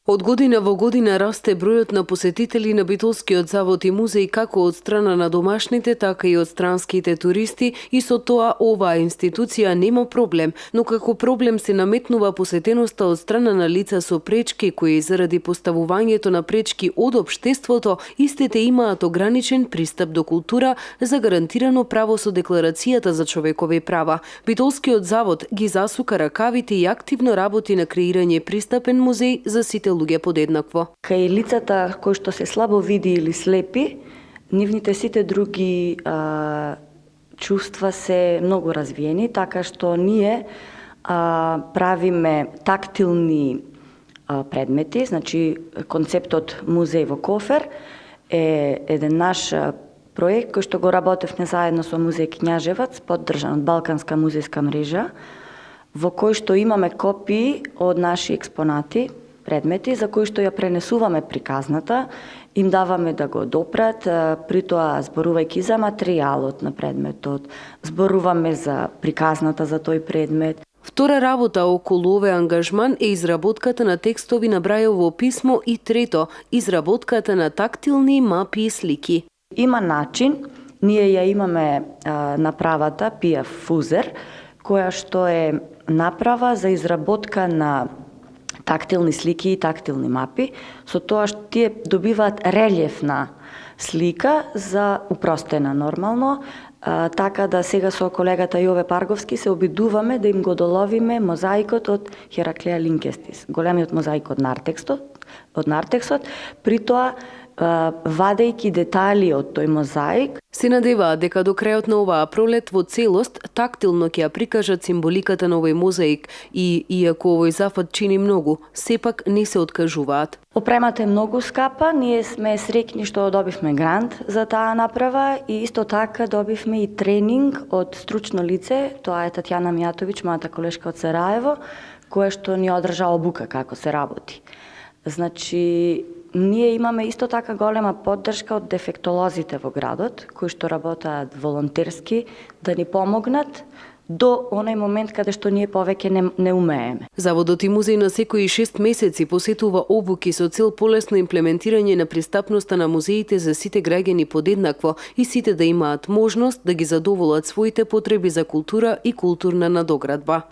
Од година во година расте бројот на посетители на Битолскиот завод и музеј како од страна на домашните, така и од странските туристи, и со тоа оваа институција нема проблем, но како проблем се наметнува посетеноста од страна на лица со пречки, кои заради поставувањето на пречки од општеството, истите имаат ограничен пристап до култура за гарантирано право со Декларацијата за човекови права. Битолскиот завод ги засука ракавите и активно работи на креирање пристапен музеј за сите луѓе подеднакво. Кај лицата кои што се слабо види или слепи, нивните сите други чувства се многу развиени, така што ние правиме тактилни предмети, значи концептот музеј во кофер е еден наш проект кој што го работевме заедно со музеј Књажевац, поддржан од Балканска музејска мрежа, во кој што имаме копии од наши експонати, предмети за кои што ја пренесуваме приказната, им даваме да го допрат, при тоа зборувајќи за материјалот на предметот, зборуваме за приказната за тој предмет. Втора работа околу овој ангажман е изработката на текстови на Брајово писмо и трето, изработката на тактилни мапи и слики. Има начин, ние ја имаме направата PF Фузер, која што е направа за изработка на тактилни слики и тактилни мапи, со тоа што тие добиваат релјефна слика за упростена нормално, така да сега со колегата Јове Парговски се обидуваме да им го доловиме мозаикот од Хераклеја Линкестис, големиот мозаик од нартексот, при тоа вадејќи детали од тој мозаик. Се надеваат дека до крајот на оваа пролет во целост тактилно ќе ја прикажат символиката на овој мозаик и, иако овој зафат чини многу, сепак не се откажуваат. Опремата е многу скапа, ние сме среќни што добивме грант за таа направа и исто така добивме и тренинг од стручно лице, тоа е Татјана Мијатовиќ, мојата колешка од Сараево, која што ни одржа обука како се работи. Значи, ние имаме исто така голема поддршка од дефектолозите во градот, кои што работаат волонтерски да ни помогнат до оној момент каде што ние повеќе не умееме. Заводот и музеј на секои 6 месеци посетува обуки со цел полесно имплементирање на пристапноста на музеите за сите граѓани подеднакво и сите да имаат можност да ги задоволат своите потреби за култура и културна надоградба.